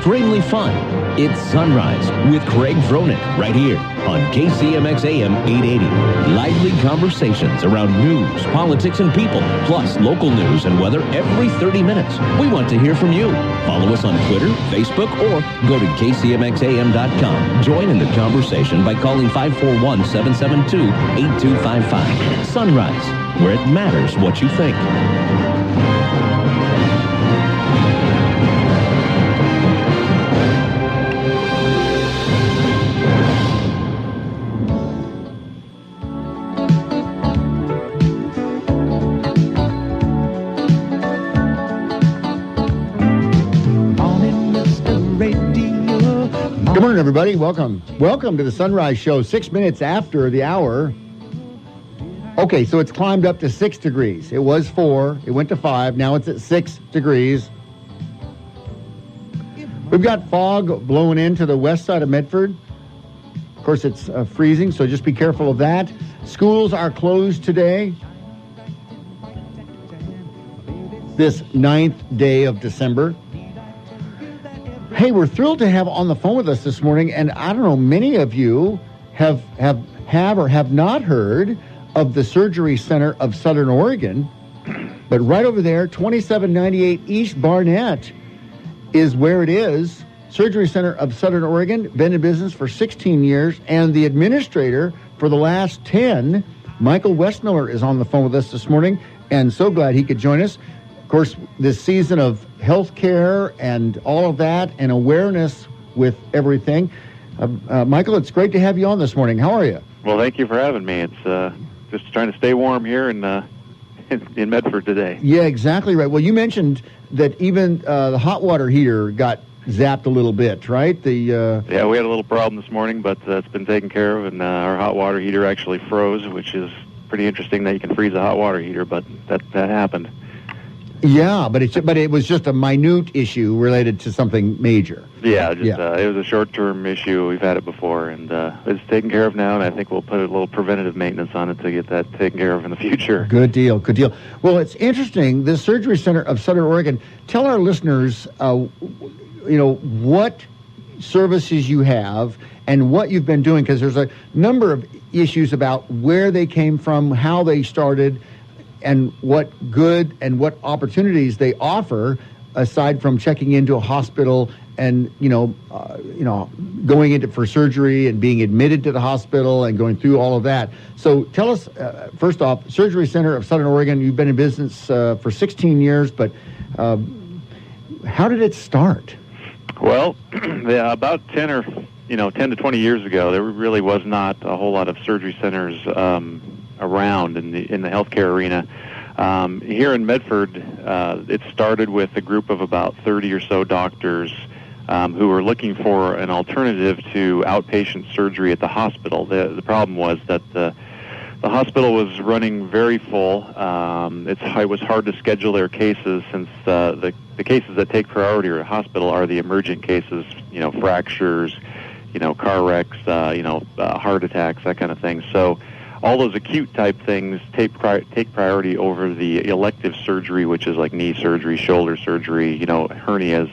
extremely fun. It's Sunrise with Craig Froenig right here on KCMX AM 880. Lively conversations around news, politics, and people, plus local news and weather every 30 minutes. We want to hear from you. Follow us on Twitter, Facebook, or go to kcmxam.com. Join in the conversation by calling 541-772-8255. Sunrise, where it matters what you think. Good morning, everybody. Welcome to the Sunrise Show, 6 minutes after the hour. Okay, so it's climbed up to 6 degrees. It was 4. It went to 5. Now it's at 6 degrees. We've got fog blowing into the west side of Medford. Of course, it's freezing, so just be careful of that. Schools are closed today. This 9th day of December. Hey, we're thrilled to have on the phone with us this morning, and I don't know, many of you have or have not heard of the Surgery Center of Southern Oregon, but right over there, 2798 East Barnett is where it is. Surgery Center of Southern Oregon, been in business for 16 years, and the administrator for the last 10, Michael Westmiller, is on the phone with us this morning, and so glad he could join us. Of course, this season of healthcare and all of that and awareness with everything. Michael, it's great to have you on this morning. How are you? Well, thank you for having me. It's just trying to stay warm here in Medford today. Yeah, exactly right. Well, you mentioned that even the hot water heater got zapped a little bit, right? Yeah, we had a little problem this morning, but it's been taken care of, and our hot water heater actually froze, which is pretty interesting that you can freeze a hot water heater, but that happened. Yeah, but it was just a minute issue related to something major. Yeah, it was a short-term issue. We've had it before, and it's taken care of now, and I think we'll put a little preventative maintenance on it to get that taken care of in the future. Good deal. Well, it's interesting, the Surgery Center of Southern Oregon. Tell our listeners, what services you have and what you've been doing, because there's a number of issues about where they came from, how they started, and what good and what opportunities they offer, aside from checking into a hospital and going into for surgery and being admitted to the hospital and going through all of that. So tell us, first off, Surgery Center of Southern Oregon. You've been in business for 16 years, but how did it start? Well, about 10 to 20 years ago, there really was not a whole lot of surgery centers around in the healthcare arena. Here in Medford, it started with a group of about 30 or so doctors who were looking for an alternative to outpatient surgery at the hospital. The problem was that the hospital was running very full. It was hard to schedule their cases, since the cases that take priority at a hospital are the emergent cases, fractures, car wrecks, heart attacks, that kind of thing. So all those acute type things take priority over the elective surgery, which is like knee surgery, shoulder surgery, hernias.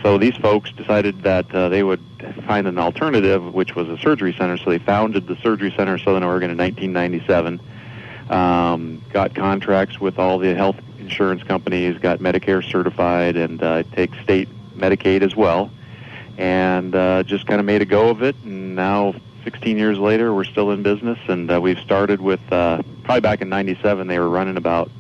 So these folks decided that they would find an alternative, which was a surgery center. So they founded the Surgery Center of Southern Oregon in 1997, got contracts with all the health insurance companies, got Medicare certified, and take state Medicaid as well, and just kind of made a go of it. And now, 16 years later, we're still in business, and we've started with, probably back in 97, they were running about,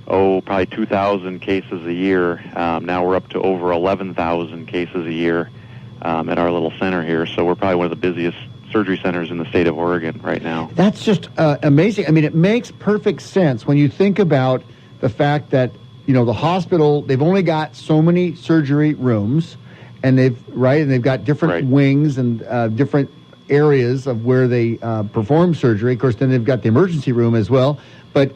probably 2,000 cases a year. Now we're up to over 11,000 cases a year at our little center here, so we're probably one of the busiest surgery centers in the state of Oregon right now. That's just amazing. I mean, it makes perfect sense when you think about the fact that, the hospital, they've only got so many surgery rooms, and they've got different wings and different areas of where they perform surgery. Of course, then they've got the emergency room as well. But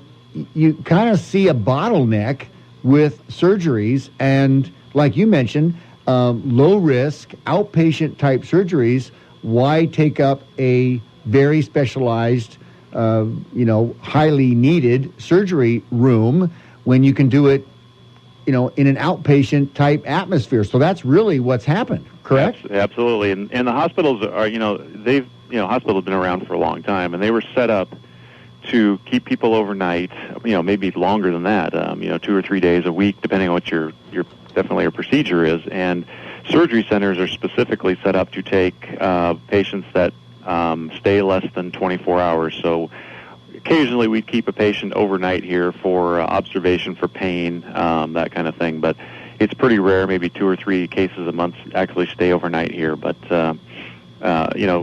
you kind of see a bottleneck with surgeries, and like you mentioned, low-risk, outpatient-type surgeries. Why take up a very specialized, highly needed surgery room when you can do it in an outpatient type atmosphere. So that's really what's happened, correct? Absolutely. And the hospitals are, hospitals have been around for a long time, and they were set up to keep people overnight, maybe longer than that, 2 or 3 days a week, depending on what your procedure is. And surgery centers are specifically set up to take patients that stay less than 24 hours. So occasionally we'd keep a patient overnight here for observation for pain, that kind of thing. But it's pretty rare, maybe 2 or 3 cases a month actually stay overnight here. But,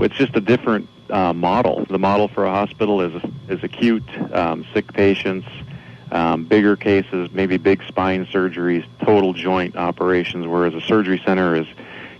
it's just a different model. The model for a hospital is acute, sick patients, bigger cases, maybe big spine surgeries, total joint operations, whereas a surgery center is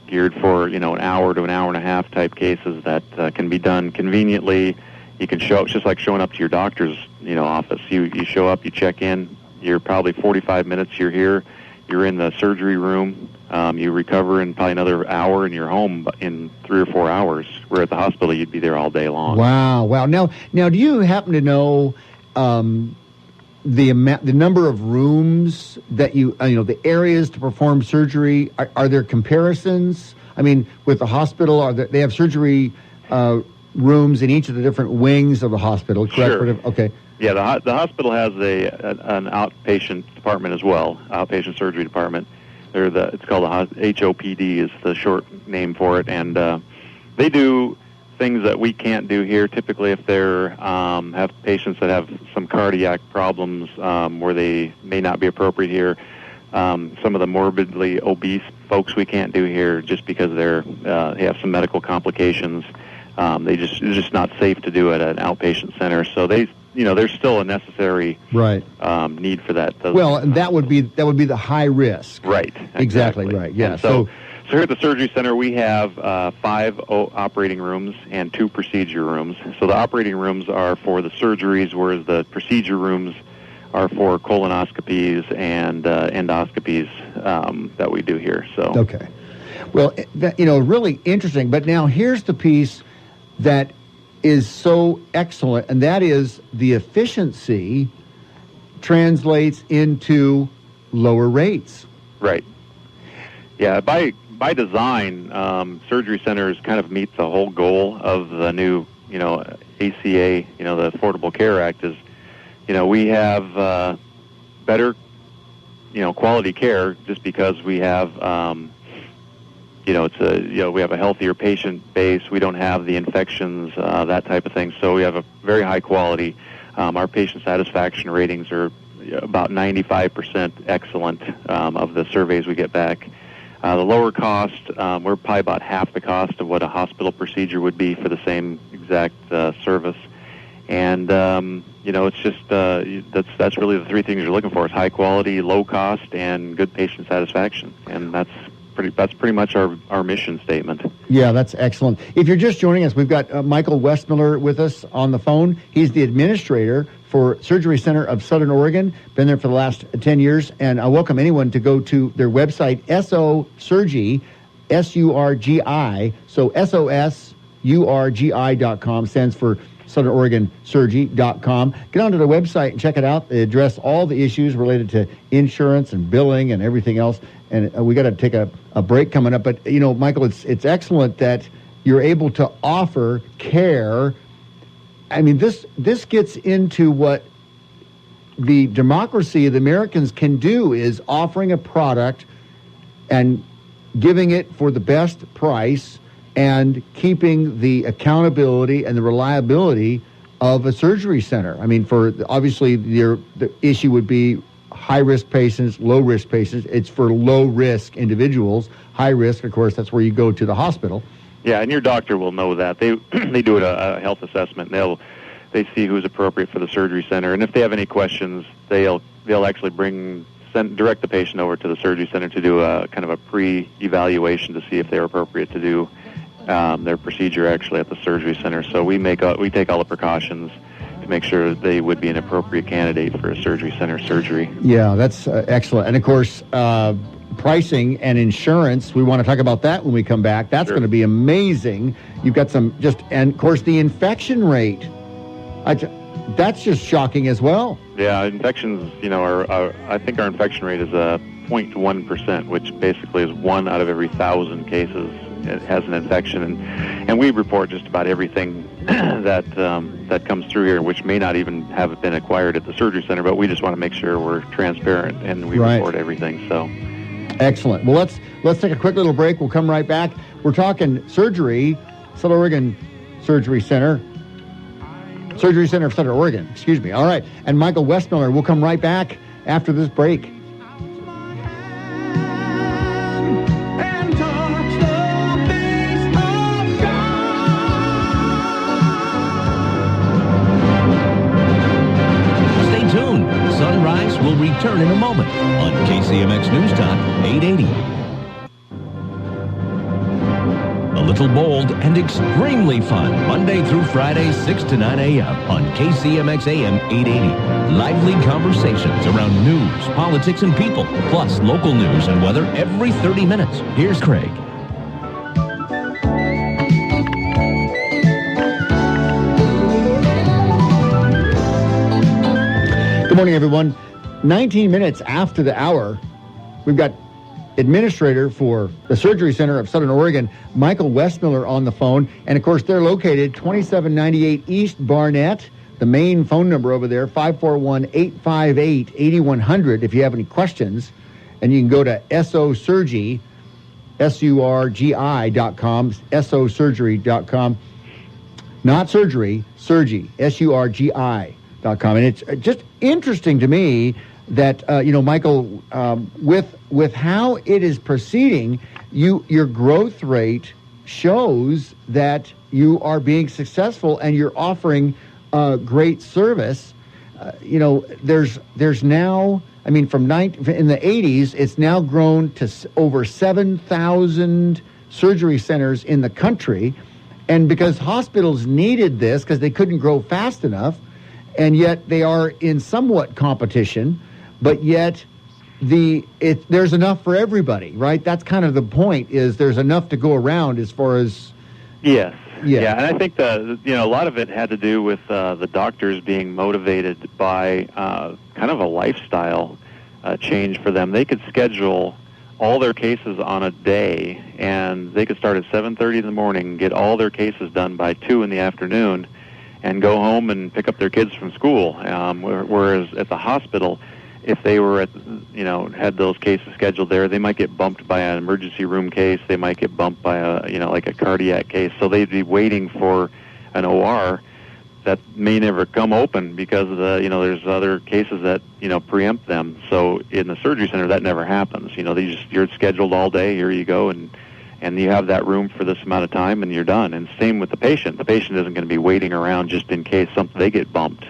geared for, an hour to an hour and a half type cases that can be done conveniently. You can show up, just like showing up to your doctor's, office. You show up, you check in, you're probably 45 minutes, you're here, you're in the surgery room, you recover in probably another hour, and you're home in 3 or 4 hours, where at the hospital you'd be there all day long. Wow. Now, do you happen to know the number of rooms that the areas to perform surgery? Are there comparisons? I mean, with the hospital, they have surgery rooms in each of the different wings of the hospital, correct? Sure. Okay. Yeah, the hospital has an outpatient department as well, outpatient surgery department. It's called the HOPD is the short name for it, and they do things that we can't do here. Typically, if they're have patients that have some cardiac problems where they may not be appropriate here, some of the morbidly obese folks we can't do here just because they have some medical complications. It's just not safe to do at an outpatient center. So there's still a necessary need for that. And that would be the high risk. Right. Exactly right. Yeah. So here at the surgery center, we have 5 operating rooms and 2 procedure rooms. So the operating rooms are for the surgeries, whereas the procedure rooms are for colonoscopies and endoscopies that we do here. So okay. Well, really interesting. But now here's the piece that is so excellent, and that is the efficiency translates into lower rates. Right. Yeah, by design, surgery centers kind of meet the whole goal of the new, ACA, the Affordable Care Act is, we have better, quality care just because we have, we have a healthier patient base. We don't have the infections, that type of thing. So we have a very high quality. Our patient satisfaction ratings are about 95% excellent of the surveys we get back. The lower cost, we're probably about half the cost of what a hospital procedure would be for the same exact service. And, it's just that's really the 3 things you're looking for: is high quality, low cost, and good patient satisfaction. And that's pretty much our mission statement. Yeah, that's excellent. If you're just joining us, we've got Michael Westmiller with us on the phone. He's the administrator for Surgery Center of Southern Oregon. Been there for the last 10 years, and I welcome anyone to go to their website, SOSurgi, SURGI, so SOSURGI.com, stands for Southern Oregon Surgery.com. Get onto the website and check it out. They address all the issues related to insurance and billing and everything else. And we got to take a break coming up. But, Michael, it's excellent that you're able to offer care. I mean, this gets into what the democracy of the Americans can do, is offering a product and giving it for the best price and keeping the accountability and the reliability of a surgery center. I mean, obviously the issue would be high-risk patients, low-risk patients. It's for low-risk individuals. High-risk, of course, that's where you go to the hospital. Yeah, and your doctor will know that. They do a health assessment. They see who's appropriate for the surgery center, and if they have any questions, they'll actually direct the patient over to the surgery center to do a kind of a pre-evaluation to see if they're appropriate to do their procedure actually at the surgery center. So we take all the precautions to make sure they would be an appropriate candidate for a surgery center surgery. Yeah, that's excellent. And of course, pricing and insurance, we want to talk about that when we come back. That's going to be amazing. You've got and of course the infection rate, that's just shocking as well. Yeah, infections, I think our infection rate is 0.1%, which basically is 1 out of every 1,000 cases it has an infection, and we report just about everything that comes through here, which may not even have been acquired at the surgery center, but we just want to make sure we're transparent and we report everything. So, excellent. Well, let's take a quick little break. We'll come right back. We're talking surgery, Southern Oregon Surgery Center of Southern Oregon. Excuse me. All right, and Michael Westmiller. We'll come right back after this break. Sunrise will return in a moment on KCMX News Talk 880. A little bold and extremely fun, Monday through Friday, 6 to 9 a.m. on KCMX AM 880. Lively conversations around news, politics, and people, plus local news and weather every 30 minutes. Here's Craig. Good morning, everyone. 19 minutes after the hour, we've got administrator for the Surgery Center of Southern Oregon, Michael Westmiller, on the phone. And, of course, they're located 2798 East Barnett. The main phone number over there, 541-858-8100, if you have any questions. And you can go to SOSurgy, SURGI.com, SOSurgery.com. Not surgery, Surgy, SURGI.com. And it's just interesting to me that, Michael, with how it is proceeding, your growth rate shows that you are being successful and you're offering great service. There's now, in the 80s, it's now grown to over 7,000 surgery centers in the country. And because hospitals needed this because they couldn't grow fast enough, and yet they are in somewhat competition, but yet there's enough for everybody, right? That's kind of the point, is there's enough to go around as far as... Yes. Yeah, and I think a lot of it had to do with the doctors being motivated by kind of a lifestyle change for them. They could schedule all their cases on a day, and they could start at 7:30 in the morning, get all their cases done by 2 in the afternoon, and go home and pick up their kids from school. Whereas at the hospital, if they were had those cases scheduled there, they might get bumped by an emergency room case. They might get bumped by like a cardiac case. So they'd be waiting for an OR that may never come open because of there's other cases that preempt them. So in the surgery center, that never happens. You're scheduled all day. Here you go, and you have that room for this amount of time, and you're done. And same with the patient. The patient isn't going to be waiting around just in case they get bumped.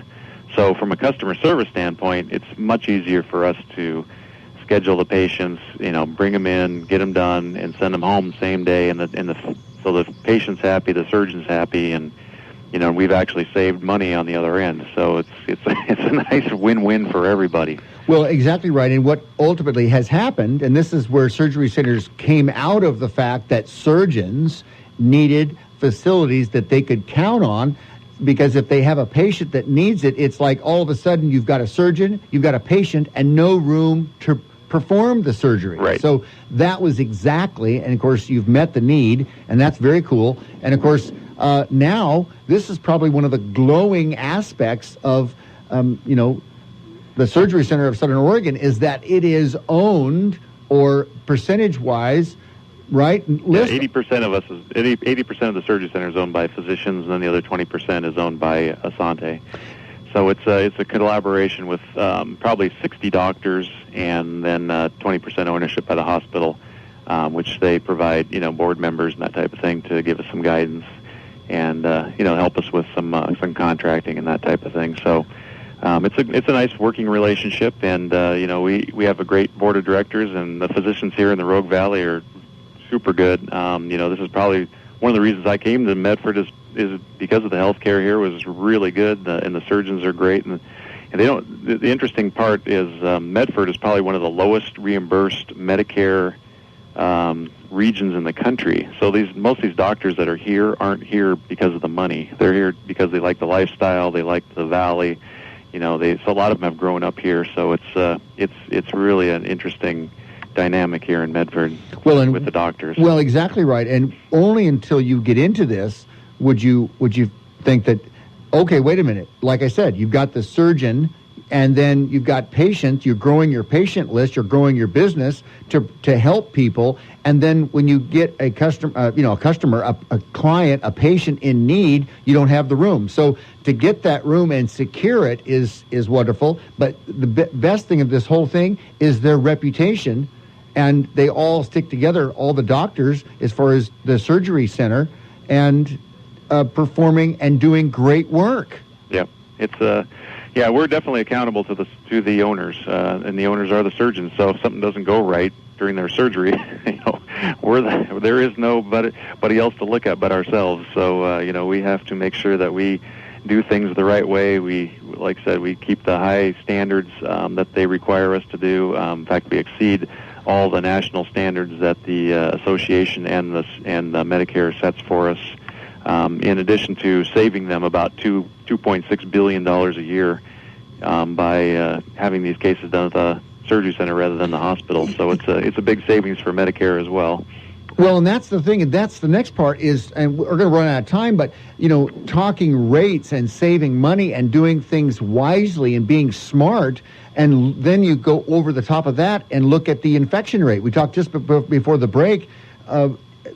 So from a customer service standpoint, it's much easier for us to schedule the patients, bring them in, get them done, and send them home the same day. So the patient's happy, the surgeon's happy, and we've actually saved money on the other end. So it's a nice win-win for everybody. Well, exactly right. And what ultimately has happened, and this is where surgery centers came out of the fact that surgeons needed facilities that they could count on, because if they have a patient that needs it, it's like all of a sudden you've got a surgeon, you've got a patient, and no room to perform the surgery. Right. So that was exactly, and of course you've met the need, and that's very cool. And of course, now this is probably one of the glowing aspects of, the Surgery Center of Southern Oregon, is that it is owned, or percentage-wise, right? 80% of 80% of the surgery center is owned by physicians, and then the other 20% is owned by Asante. So it's a collaboration with probably 60 doctors, and then 20% ownership by the hospital, which they provide board members and that type of thing to give us some guidance and help us with some contracting and that type of thing. So. It's a nice working relationship, and we have a great board of directors, and the physicians here in the Rogue Valley are super good. This is probably one of the reasons I came to Medford is because of the healthcare here was really good, and the surgeons are great, and they don't. The interesting part is Medford is probably one of the lowest reimbursed Medicare regions in the country. So most of these doctors that are here aren't here because of the money. They're here because they like the lifestyle, they like the valley. So a lot of them have grown up here, so it's really an interesting dynamic here in Medford with the doctors. Well, exactly right. And only until you get into this would you think that, okay, wait a minute. Like I said, you've got the surgeon, and then you've got patients. You're growing your patient list. You're growing your business to help people. And then when you get a customer, a client, a patient in need, you don't have the room. So to get that room and secure it is wonderful. But the best thing of this whole thing is their reputation, and they all stick together. All the doctors, as far as the surgery center, and performing and doing great work. Yeah, it's we're definitely accountable to the owners, and the owners are the surgeons. So if something doesn't go right during their surgery, there is nobody else to look at but ourselves. So we have to make sure that we do things the right way. We, like I said, we keep the high standards that they require us to do. In fact, we exceed all the national standards that the association and the Medicare sets for us. In addition to saving them about $2.6 billion a year by having these cases done at the surgery center rather than the hospital. So it's a big savings for Medicare as well. Well, and that's the thing, and that's the next part is, and we're going to run out of time, but, talking rates and saving money and doing things wisely and being smart, and then you go over the top of that and look at the infection rate. We talked just before the break.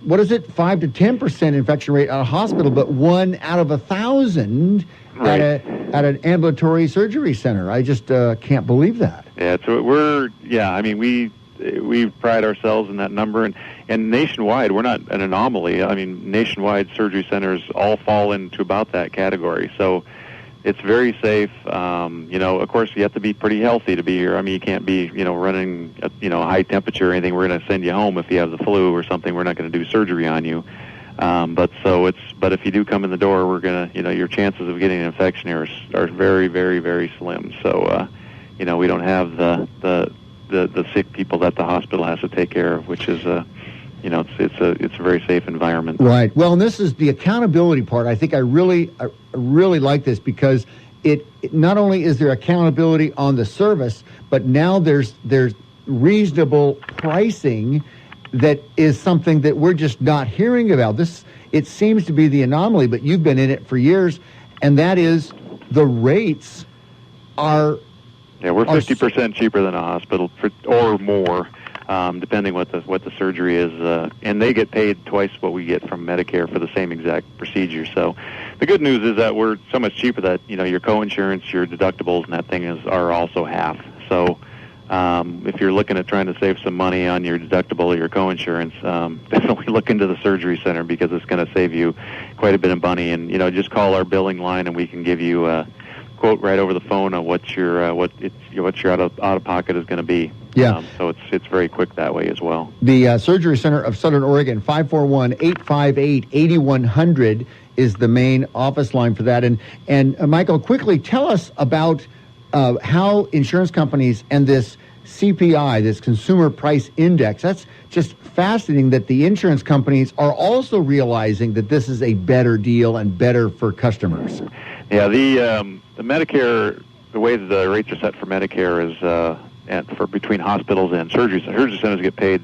What is it? 5 to 10% infection rate at a hospital, but 1 out of 1,000 right. at an ambulatory surgery center. I just can't believe that. Yeah, so we pride ourselves in that number, and nationwide we're not an anomaly. I mean, nationwide surgery centers all fall into about that category. So it's very safe. Of course, you have to be pretty healthy to be here. I mean, you can't be, running at, high temperature or anything. We're going to send you home if you have the flu or something. We're not going to do surgery on you. But if you do come in the door, we're going to, your chances of getting an infection here are very, very, very slim. So, we don't have the sick people that the hospital has to take care of, which is it's a very safe environment. Right. Well, and this is the accountability part. I think I really like this, because it not only is there accountability on the service, but now there's reasonable pricing that is something that we're just not hearing about. It seems to be the anomaly, but you've been in it for years, and that is the rates are. Yeah, we're 50% cheaper than a hospital or more. Depending what the surgery is, and they get paid twice what we get from Medicare for the same exact procedure. So, the good news is that we're so much cheaper that your coinsurance, your deductibles, and that thing are also half. So, if you're looking at trying to save some money on your deductible or your coinsurance, definitely look into the surgery center, because it's going to save you quite a bit of money. And just call our billing line, and we can give you a quote right over the phone on what your out of pocket is going to be. Yeah. So it's very quick that way as well. The Surgery Center of Southern Oregon, 541-858-8100 is the main office line for that. And Michael, quickly tell us about how insurance companies and this CPI, this Consumer Price Index, that's just fascinating that the insurance companies are also realizing that this is a better deal and better for customers. Yeah, the Medicare, the way the rates are set for Medicare is for between hospitals and surgery centers. Surgery centers get paid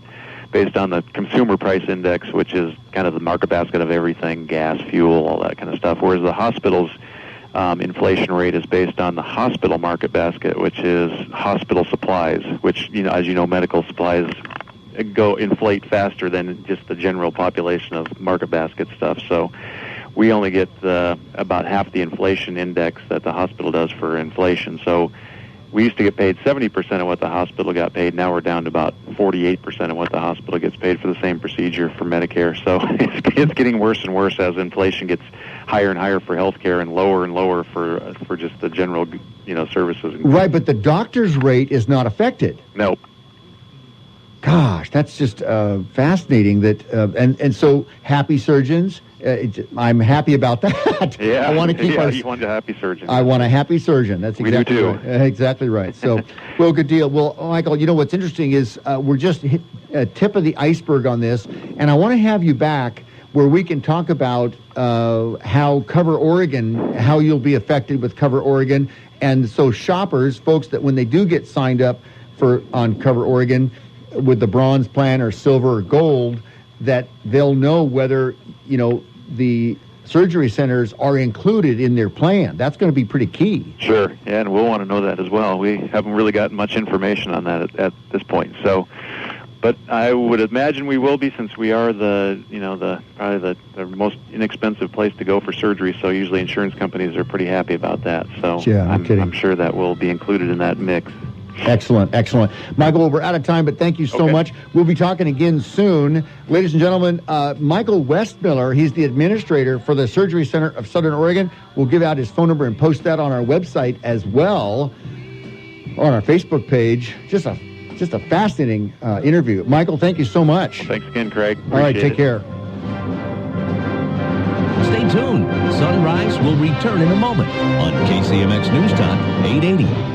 based on the Consumer Price Index, which is kind of the market basket of everything, gas, fuel, all that kind of stuff, whereas the hospital's inflation rate is based on the hospital market basket, which is hospital supplies, which, as you know, medical supplies inflate faster than just the general population of market basket stuff. So we only get about half the inflation index that the hospital does for inflation. So we used to get paid 70% of what the hospital got paid. Now we're down to about 48% of what the hospital gets paid for the same procedure for Medicare. So it's getting worse and worse as inflation gets higher and higher for healthcare and lower for just the general services. Right, but the doctor's rate is not affected. Nope. Gosh, that's just fascinating. That and so happy surgeons. I'm happy about that. Yeah, I want to keep you want a happy surgeon. I want a happy surgeon. That's exactly we do too. Right. Exactly right. So, well, good deal. Well, Michael, what's interesting is we're just hit tip of the iceberg on this, and I want to have you back where we can talk about how Cover Oregon, how you'll be affected with Cover Oregon, and so shoppers, folks that when they do get signed up on Cover Oregon, with the bronze plan or silver or gold, that they'll know whether, the surgery centers are included in their plan. That's going to be pretty key. Sure, yeah, and we'll want to know that as well. We haven't really gotten much information on that at this point. So, but I would imagine we will be, since we are probably the most inexpensive place to go for surgery. So usually insurance companies are pretty happy about that. So yeah, I'm sure that will be included in that mix. Excellent. Michael, we're out of time, but thank you so much. We'll be talking again soon. Ladies and gentlemen, Michael Westmiller, he's the administrator for the Surgery Center of Southern Oregon. We'll give out his phone number and post that on our website as well, on our Facebook page. Just a fascinating interview. Michael, thank you so much. Well, thanks again, Craig. All right, take care. Stay tuned. Sunrise will return in a moment on KCMX News Talk 880.